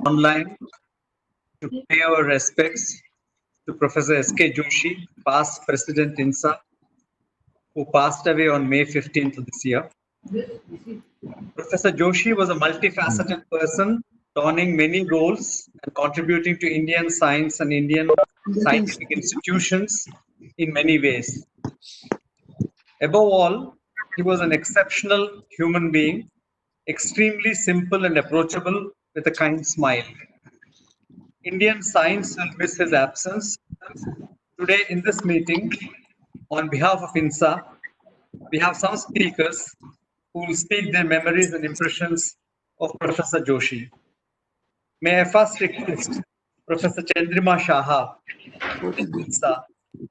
online to pay our respects to Professor S.K. Joshi, past President INSA, who passed away on May 15th of this year. Professor Joshi was a multifaceted person, donning many roles and contributing to Indian science and Indian scientific institutions in many ways. Above all, he was an exceptional human being, extremely simple and approachable with a kind smile. Indian science will miss his absence. Today in this meeting, on behalf of INSA, we have some speakers who will speak their memories and impressions of Professor Joshi. May I first request Professor Chandrima Shaha of INSA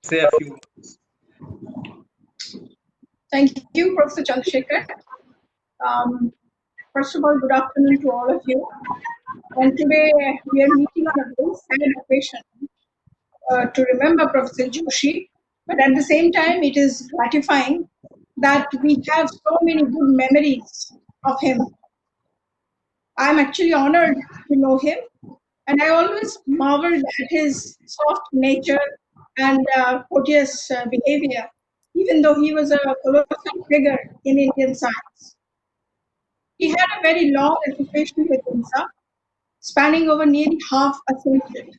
say a few words. Thank you, Professor Chandrasekhar. First of all, good afternoon to all of you. And today we are meeting on a very sad occasion to remember Professor Joshi. But at the same time, it is gratifying that we have so many good memories of him. I'm actually honored to know him, and I always marveled at his soft nature and courteous behavior, even though he was a colossal figure in Indian science. He had a very long association with INSA, spanning over nearly half a century.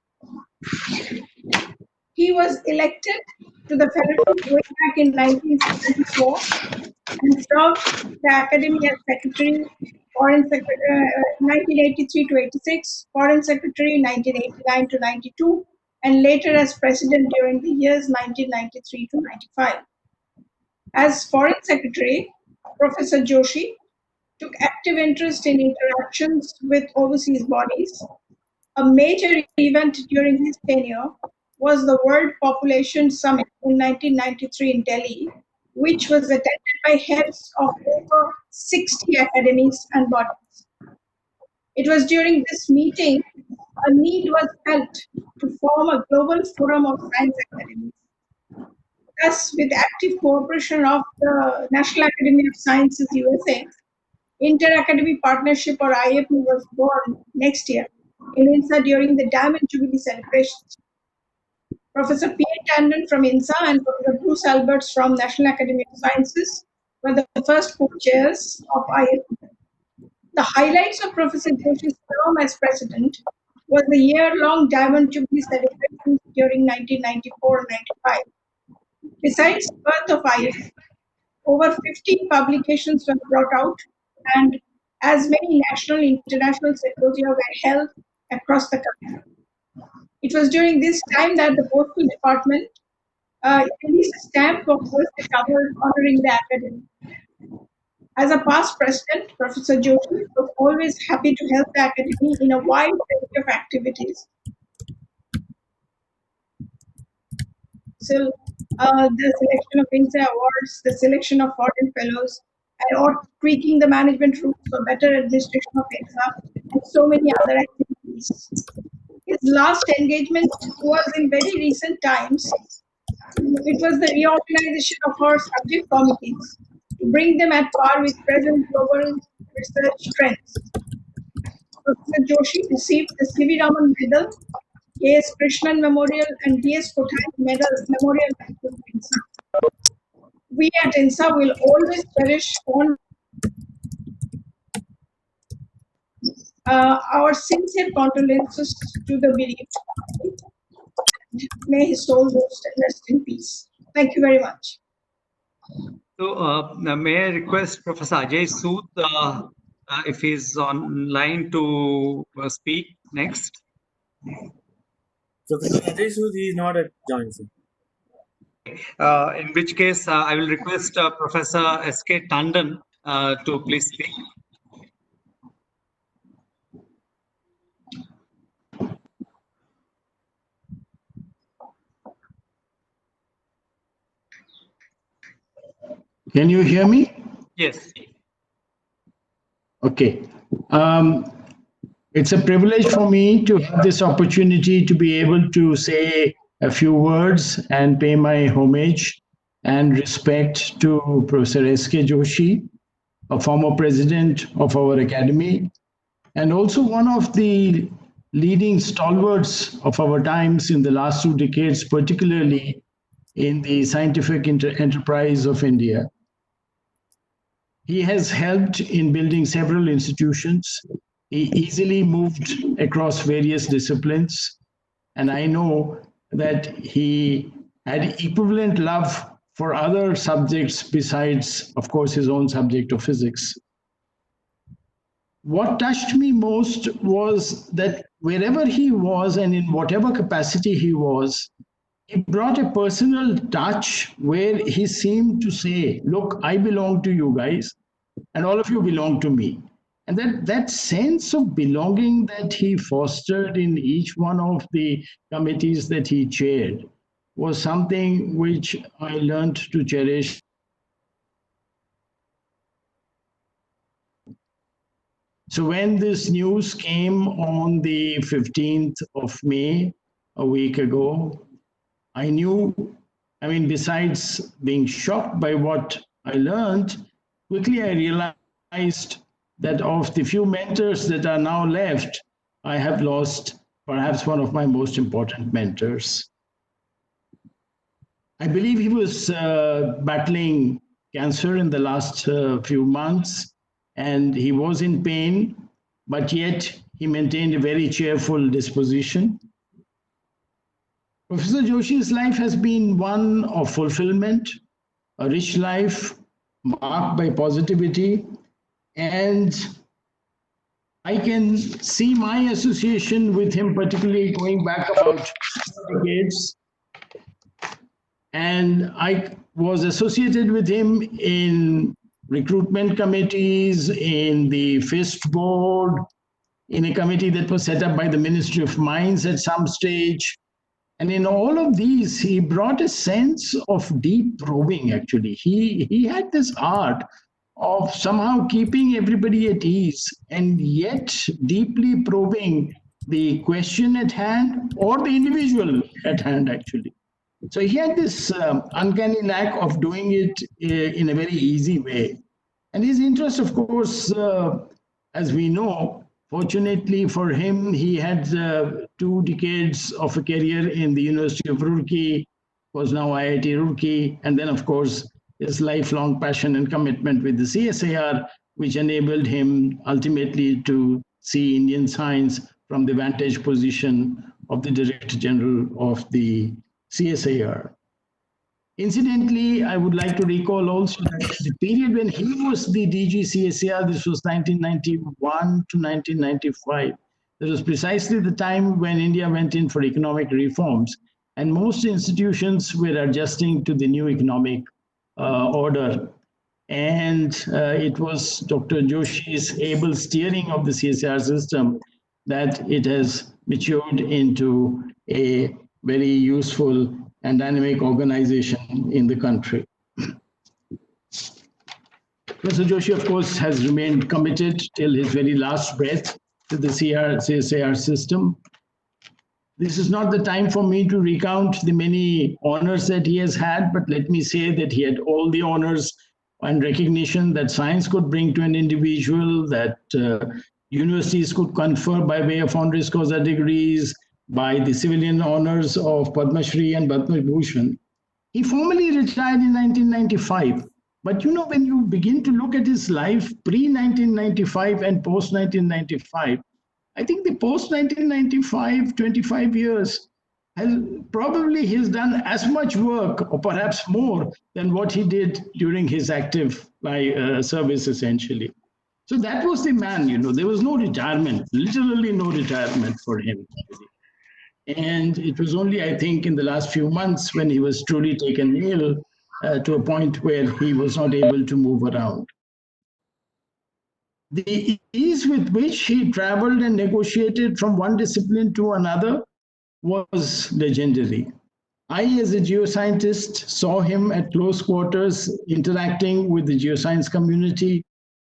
He was elected to the fellowship way back in 1974 and served the academy as secretary, foreign secretary 1983 to 86, foreign secretary 1989 to 92, and later as president during the years 1993 to 95. As foreign secretary, Professor Joshi took active interest in interactions with overseas bodies. A major event during his tenure was the World Population Summit in 1993 in Delhi, which was attended by heads of over 60 academies and bodies. It was during this meeting a need was felt to form a global forum of science academies. Thus, with active cooperation of the National Academy of Sciences USA, Inter-Academy Partnership or IAP was born next year in INSA during the Diamond Jubilee celebrations. Professor P.A. Tandon from INSA and Professor Bruce Alberts from National Academy of Sciences were the first co-chairs of IAP. The highlights of Professor Joshi's term as president was the year-long Diamond Jubilee celebrations during 1994 and 95. Besides the birth of IAP, over 15 publications were brought out, and as many national and international symposia were held across the country. It was during this time that the Postal Department released a stamp for first cover honoring the academy. As a past president, Professor Joshi was always happy to help the academy in a wide range of activities. So, the selection of INSA awards, the selection of foreign fellows, or tweaking the management rules for better administration of INSA, and so many other activities. His last engagement was in very recent times. It was the reorganization of our subject committees to bring them at par with present global research trends. Professor Joshi received the C.V. Raman Medal, K.S. Krishnan Memorial, and D.S. Kothari Memorial. We at INSA will always cherish our sincere condolences to the bereaved. May his soul rest in peace. Thank you very much. So, may I request Professor Ajay Sood if he's online to speak next? Professor Ajay Sood is not at joint. In which case, I will request Professor S.K. Tandon to please speak. Can you hear me? Yes. Okay. It's a privilege for me to have this opportunity to be able to say a few words and pay my homage and respect to Professor S.K. Joshi, a former president of our academy, and also one of the leading stalwarts of our times in the last 2 decades, particularly in the scientific enterprise of India. He has helped in building several institutions. He easily moved across various disciplines, and I know that he had equivalent love for other subjects besides, of course, his own subject of physics. What touched me most was that wherever he was and in whatever capacity he was, he brought a personal touch where he seemed to say, look, I belong to you guys, and all of you belong to me. And that sense of belonging that he fostered in each one of the committees that he chaired was something which I learned to cherish. So when this news came on the 15th of May, a week ago, I knew, besides being shocked by what I learned, quickly I realized that of the few mentors that are now left, I have lost perhaps one of my most important mentors. I believe he was battling cancer in the last few months, and he was in pain, but yet he maintained a very cheerful disposition. Professor Joshi's life has been one of fulfillment, a rich life marked by positivity, and I can see my association with him, particularly going back about decades. And I was associated with him in recruitment committees, in the FIST board, in a committee that was set up by the Ministry of Mines at some stage. And in all of these, he brought a sense of deep probing, actually. He had this art of somehow keeping everybody at ease and yet deeply probing the question at hand or the individual at hand, actually. So he had this uncanny knack of doing it in a very easy way. And his interest, of course, as we know, fortunately for him, he had 2 decades of a career in the University of Roorkee, was now IIT Roorkee, and then, of course, his lifelong passion and commitment with the CSIR, which enabled him ultimately to see Indian science from the vantage position of the Director General of the CSIR. Incidentally, I would like to recall also that the period when he was the DG CSIR, this was 1991 to 1995. That was precisely the time when India went in for economic reforms, and most institutions were adjusting to the new economic order. And it was Dr. Joshi's able steering of the CSIR system that it has matured into a very useful and dynamic organization in the country. Professor Joshi, of course, has remained committed till his very last breath to the CSIR system. This is not the time for me to recount the many honors that he has had, but let me say that he had all the honors and recognition that science could bring to an individual, that universities could confer by way of honoris causa degrees, by the civilian honors of Padma Shri and Padma Bhushan. He formally retired in 1995. But when you begin to look at his life pre-1995 and post-1995, I think the post-1995, 25 years, he's done as much work, or perhaps more, than what he did during his active service, essentially. So that was the man, there was no retirement, literally no retirement for him. And it was only, I think, in the last few months when he was truly taken ill to a point where he was not able to move around. The ease with which he traveled and negotiated from one discipline to another was legendary. I, as a geoscientist, saw him at close quarters interacting with the geoscience community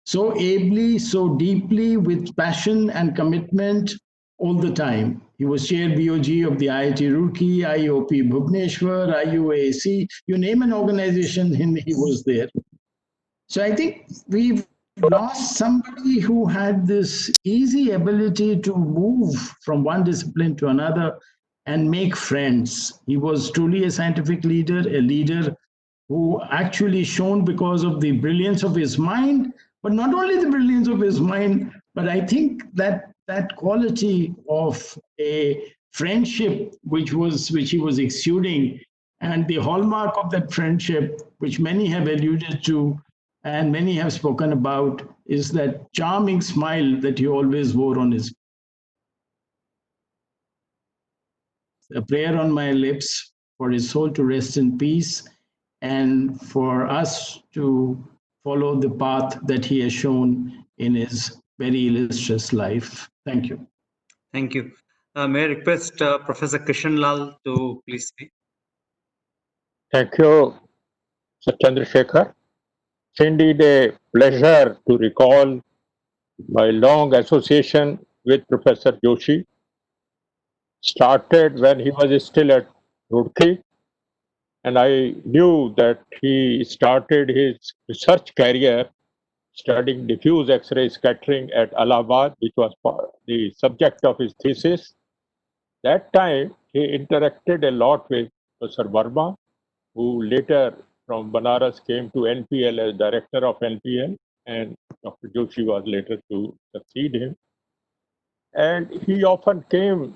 so ably, so deeply, with passion and commitment all the time. He was chair BOG of the IIT Roorkee, IOP Bhubaneswar, IUAC. You name an organization, he was there. So I think we've lost somebody who had this easy ability to move from one discipline to another and make friends. He was truly a scientific leader, a leader who actually shone because of the brilliance of his mind, but not only the brilliance of his mind, but I think that that quality of a friendship which he was exuding, and the hallmark of that friendship, which many have alluded to and many have spoken about, is that charming smile that he always wore on his. A prayer on my lips for his soul to rest in peace and for us to follow the path that he has shown in his very illustrious life. Thank you. Thank you. May I request Professor Krishan Lal to please speak? Thank you, Sir Chandrasekhar. It's indeed a pleasure to recall my long association with Professor Joshi. Started when he was still at Roorkee, and I knew that he started his research career studying diffuse X-ray scattering at Allahabad, which was the subject of his thesis. That time, he interacted a lot with Professor Verma, who later from Banaras came to NPL as director of NPL, and Dr. Joshi was later to succeed him. And he often came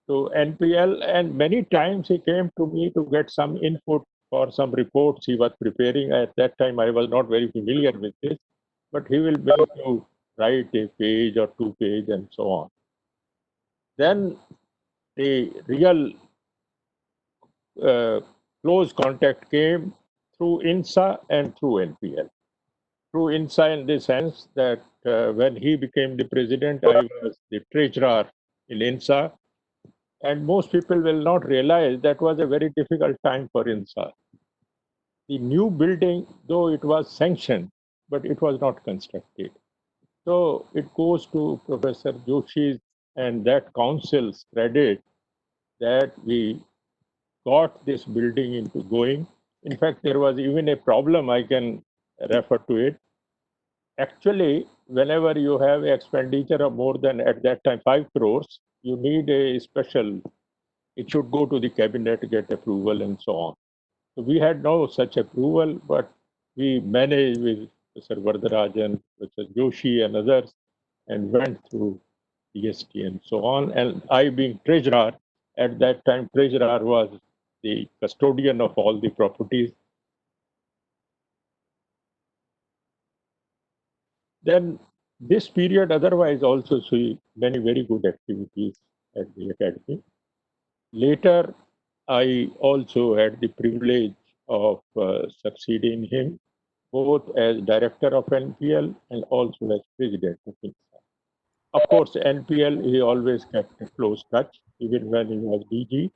to NPL, and many times he came to me to get some input for some reports he was preparing. At that time, I was not very familiar with this, but he will make you write a page or 2 pages and so on. Then the real close contact came through INSA and through NPL. Through INSA in the sense that when he became the president, I was the treasurer in INSA. And most people will not realize that was a very difficult time for INSA. The new building, though it was sanctioned, but it was not constructed. So it goes to Professor Joshi's and that council's credit that we got this building into going. In fact, there was even a problem, I can refer to it. Actually, whenever you have expenditure of more than, at that time, 5 crores, you need a special, it should go to the cabinet, get approval and so on. So we had no such approval, but we managed with Mr. Vardarajan, Mr. Joshi and others, and went through DST and so on. And I being treasurer, at that time, treasurer was the custodian of all the properties. Then this period otherwise also see many very good activities at the academy. Later, I also had the privilege of succeeding him, both as director of NPL and also as president of INSA. Of course, NPL, he always kept a close touch, even when he was DG.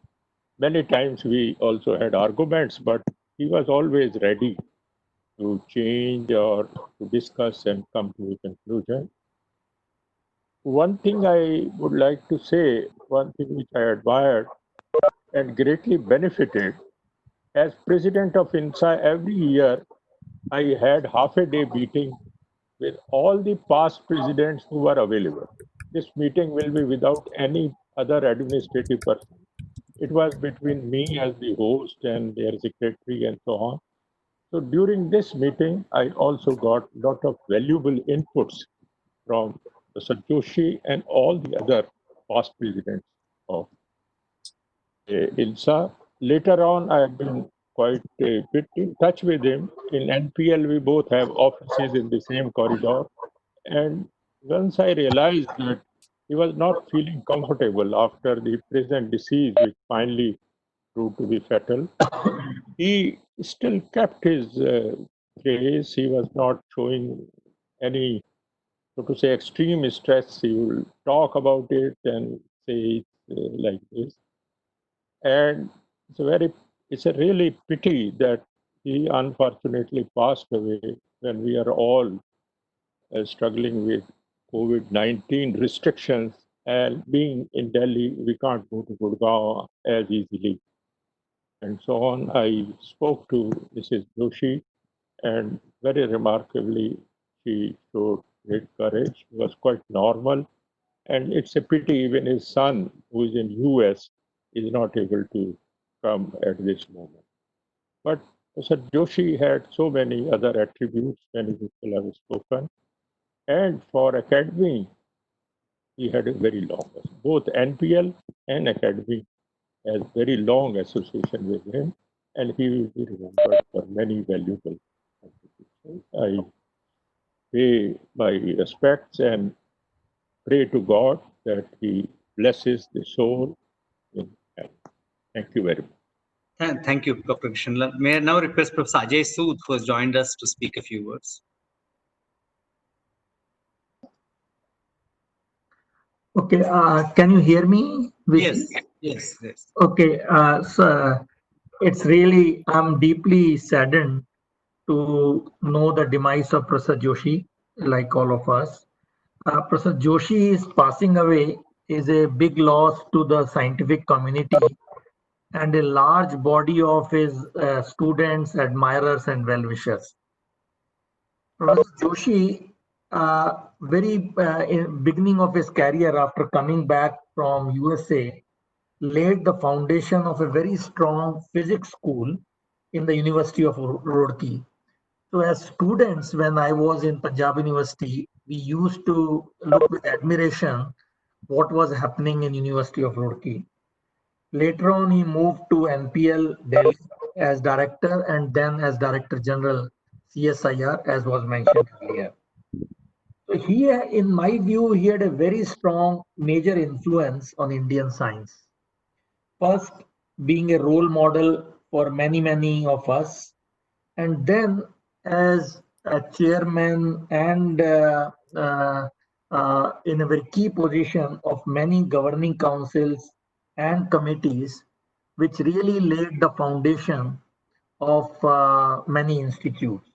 Many times we also had arguments, but he was always ready to change or to discuss and come to a conclusion. One thing I would like to say, one thing which I admired and greatly benefited, as president of INSA, every year I had half a day meeting with all the past presidents who were available. This meeting will be without any other administrative person. It was between me as the host and their secretary and so on. So during this meeting, I also got a lot of valuable inputs from Mr. Joshi and all the other past presidents of INSA. Later on, I have been quite a bit in touch with him. In NPL, we both have offices in the same corridor. And once I realized that he was not feeling comfortable after the present disease, which finally proved to be fatal, he still kept his grace. He was not showing any, so to say, extreme stress. He will talk about it and say it like this. And it's a really pity that he unfortunately passed away when we are all struggling with COVID-19 restrictions And being in Delhi, we can't go to Gurgaon as easily. And so on. I spoke to Mrs. Joshi, and very remarkably, she showed great courage. It was quite normal. And it's a pity even his son, who is in US, is not able to come at this moment. But Professor Joshi had so many other attributes, many people have spoken. And for academy, he had a very long, both NPL and academy has very long association with him, and he will be remembered for many valuable contributions. I pay my respects and pray to God that He blesses the soul in heaven. Thank you very much. Thank you, Dr. Krishnalal. May I now request Professor Ajay Sood, who has joined us, to speak a few words. Okay, can you hear me? Yes, yes, yes. Okay, so it's really, I'm deeply saddened to know the demise of Professor Joshi, like all of us. Professor Joshi is passing away is a big loss to the scientific community and a large body of his students, admirers, and well-wishers. Professor Joshi, very in beginning of his career after coming back from USA, laid the foundation of a very strong physics school in the University of Roorkee. So as students, when I was in Punjab University, we used to look with admiration what was happening in University of Roorkee. Later on, he moved to NPL Delhi as director and then as Director General CSIR, as was mentioned earlier. So he, in my view, he had a very strong major influence on Indian science. First, being a role model for many of us, and then as a chairman and in a very key position of many governing councils and committees, which really laid the foundation of many institutes.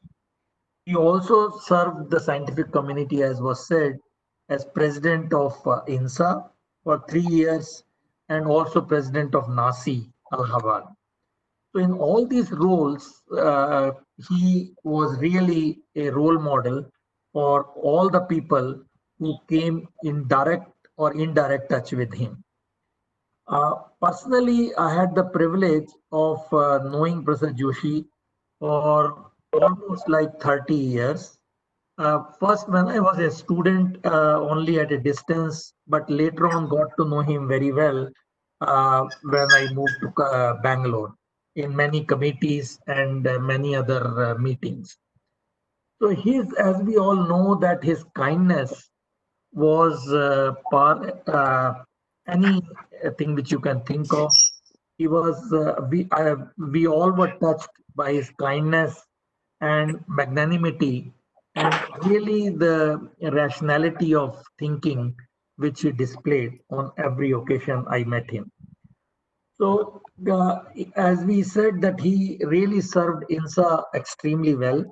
He also served the scientific community, as was said, as president of INSA for 3 years and also president of NASI, Allahabad. So in all these roles, he was really a role model for all the people who came in direct or indirect touch with him. Personally, I had the privilege of knowing Professor Joshi for almost like 30 years. First, when I was a student, only at a distance, but later on got to know him very well when I moved to Bangalore in many committees and many other meetings. So as we all know, that his kindness was anything which you can think of. He was, we all were touched by his kindness and magnanimity and really the rationality of thinking which he displayed on every occasion I met him. So as we said that he really served INSA extremely well.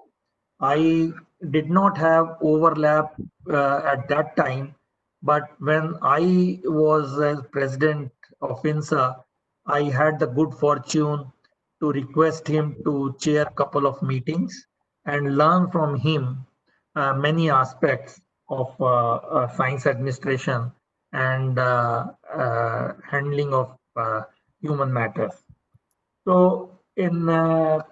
I did not have overlap at that time, but when I was as president of INSA, I had the good fortune to request him to chair a couple of meetings and learn from him many aspects of science administration and handling of human matters. So, in my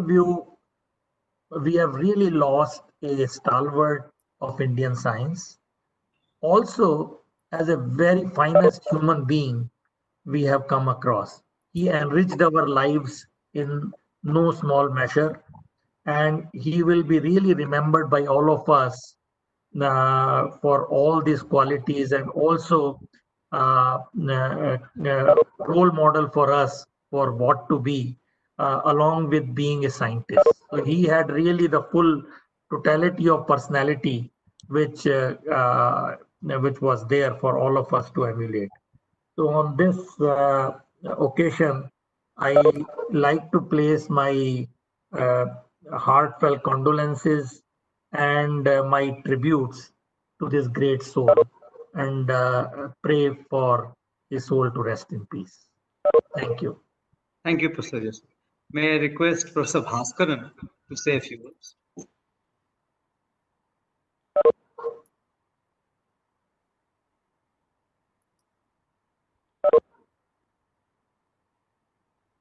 view, we have really lost a stalwart of Indian science. Also, as a very finest human being we have come across. He enriched our lives in no small measure, and he will be really remembered by all of us for all these qualities and also role model for us for what to be along with being a scientist. So he had really the full totality of personality which was there for all of us to emulate. So on this occasion, I like to place my uh, heartfelt condolences and my tributes to this great soul and pray for his soul to rest in peace. Thank you. Thank you, Professor Joshi. May I request Professor Bhaskaran to say a few words?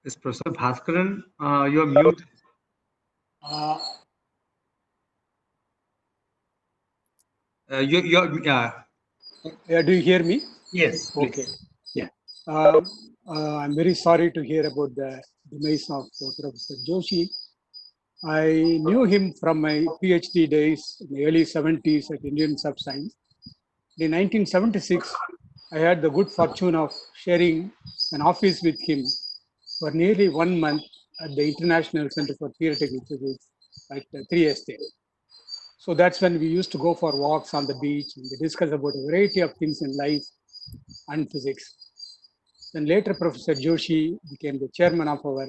Yes, Professor Bhaskaran, you are muted. Do you hear me? Yes, please. Okay. Yeah. I'm very sorry to hear about the demise of Professor Joshi. I knew him from my PhD days in the early 70s at Indian Subscience. In 1976, I had the good fortune of sharing an office with him for nearly 1 month at the International Center for Theoretical Physics at 3 Estate. So that's when we used to go for walks on the beach and we discuss about a variety of things in life and physics. Then later, Professor Joshi became the chairman of our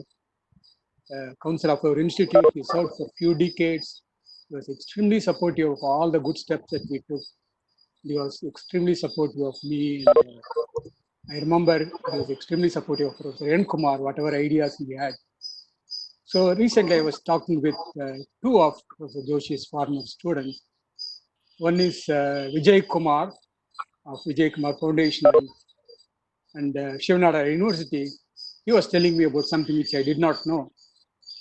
council of our institute. He served for a few decades. He was extremely supportive of all the good steps that we took. He was extremely supportive of me. And, I remember he was extremely supportive of Professor N. Kumar, whatever ideas he had. So recently I was talking with two of Professor Joshi's former students. One is Vijay Kumar of Vijay Kumar Foundation and Shivanada University. He was telling me about something which I did not know.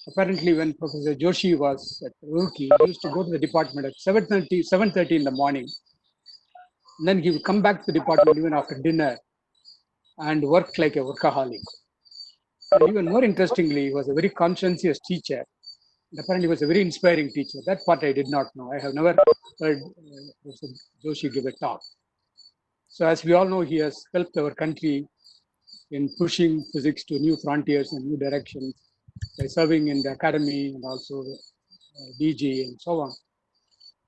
Apparently, when Professor Joshi was at Roorkee, he used to go to the department at 7:30 in the morning. And then he would come back to the department even after dinner and work like a workaholic. And even more interestingly, he was a very conscientious teacher. And apparently, he was a very inspiring teacher. That part I did not know. I have never heard Professor Joshi give a talk. So as we all know, he has helped our country in pushing physics to new frontiers and new directions by serving in the academy and also DG and so on.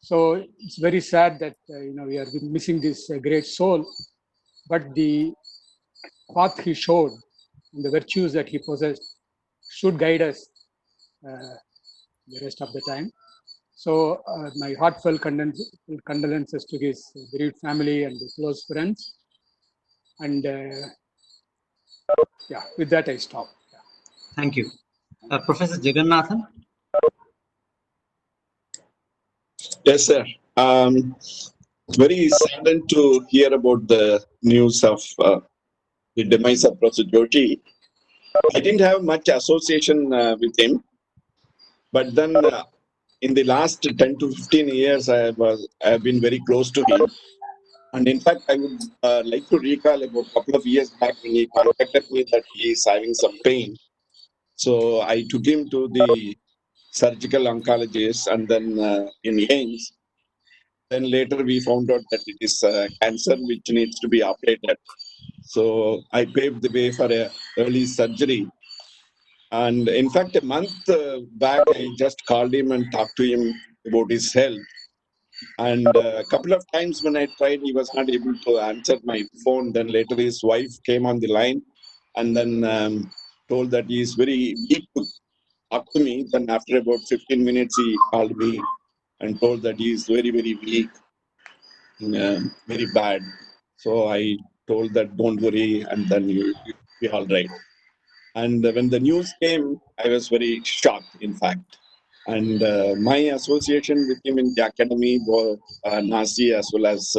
So it's very sad that we are missing this great soul, but the path he showed and the virtues that he possessed should guide us the rest of the time. So my heartfelt condolences to his bereaved family and his close friends. And yeah, with that I stop. Yeah. Thank you. Professor Jagannathan? Yes, sir. Very saddened to hear about the news of the demise of Professor Joshi. I didn't have much association with him, but then in the last 10 to 15 years, I have been very close to him. And in fact, I would like to recall about a couple of years back when he contacted me that he is having some pain. So I took him to the surgical oncologist and then in AIMS. Then later we found out that it is cancer which needs to be operated. So I paved the way for a early surgery. And in fact, a month back, I just called him and talked to him about his health. And a couple of times when I tried, he was not able to answer my phone. Then later his wife came on the line and then told that he is very weak to talk to me. Then after about 15 minutes, he called me and told that he is very, very weak, very bad. So I told that don't worry, and then you'll be all right. And when the news came, I was very shocked, in fact. And my association with him in the academy, both NASI as well as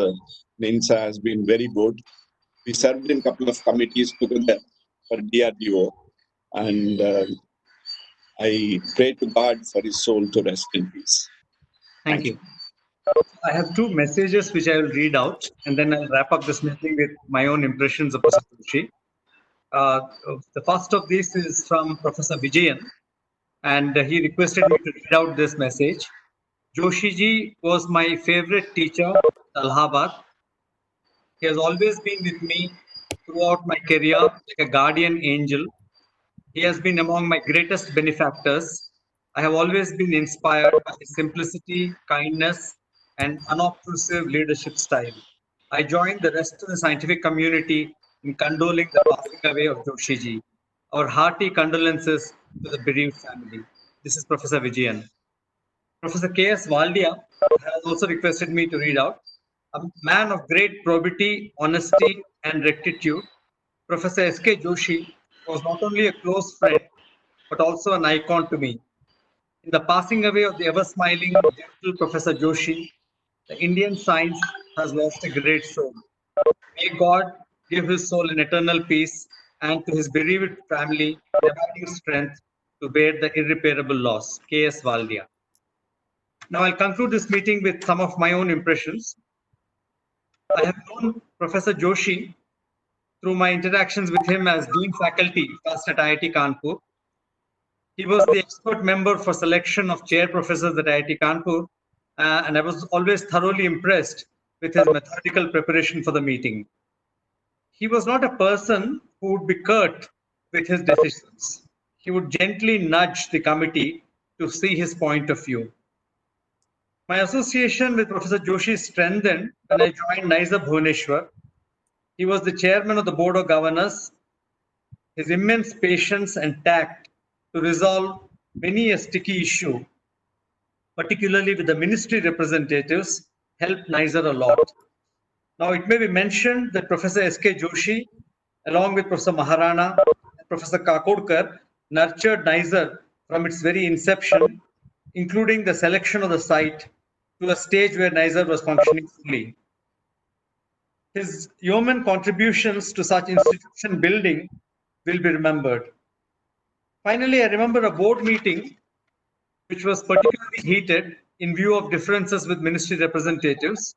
INSA, has been very good. We served in a couple of committees together for DRDO, and I pray to God for his soul to rest in peace. Thank you. I have two messages which I will read out, and then I'll wrap up this meeting with my own impressions of Professor Joshi. The first of these is from Professor Vijayan, and he requested me to read out this message. Joshi ji was my favorite teacher at Allahabad. He has always been with me throughout my career like a guardian angel. He has been among my greatest benefactors. I have always been inspired by his simplicity, kindness, and unobtrusive leadership style. I joined the rest of the scientific community in condoling the passing away of Joshi ji. Our hearty condolences to the bereaved family. This is Professor Vijayan. Professor K.S. Waldia has also requested me to read out. A man of great probity, honesty, and rectitude, Professor S.K. Joshi was not only a close friend, but also an icon to me. In the passing away of the ever-smiling, gentle Professor Joshi, the Indian science has lost a great soul. May God give his soul in eternal peace and to his bereaved family the abiding strength to bear the irreparable loss. K.S. Valdia. Now I'll conclude this meeting with some of my own impressions. I have known Professor Joshi through my interactions with him as Dean Faculty first at IIT Kanpur. He was the expert member for selection of chair professors at IIT Kanpur, and I was always thoroughly impressed with his methodical preparation for the meeting. He was not a person who would be curt with his decisions. He would gently nudge the committee to see his point of view. My association with Professor Joshi strengthened when I joined NISA Bhubaneswar. He was the chairman of the Board of Governors. His immense patience and tact to resolve many a sticky issue, particularly with the ministry representatives, helped NISA a lot. Now, it may be mentioned that Professor S.K. Joshi, along with Professor Maharana and Professor Kakodkar, nurtured NISA from its very inception, including the selection of the site, to a stage where NISA was functioning fully. His yeoman contributions to such institution building will be remembered. Finally, I remember a board meeting which was particularly heated in view of differences with ministry representatives.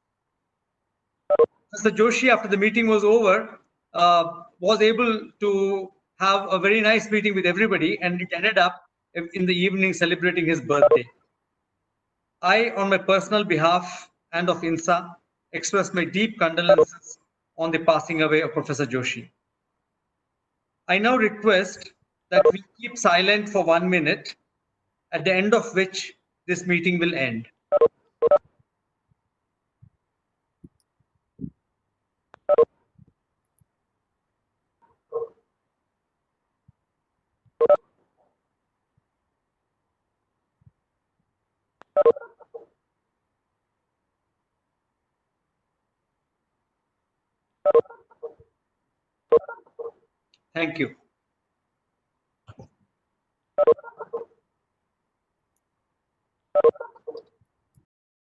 Mr. Joshi, after the meeting was over, was able to have a very nice meeting with everybody, and it ended up in the evening celebrating his birthday. I, on my personal behalf and of INSA, express my deep condolences on the passing away of Professor Joshi. I now request that we keep silent for 1 minute, at the end of which this meeting will end. Thank you.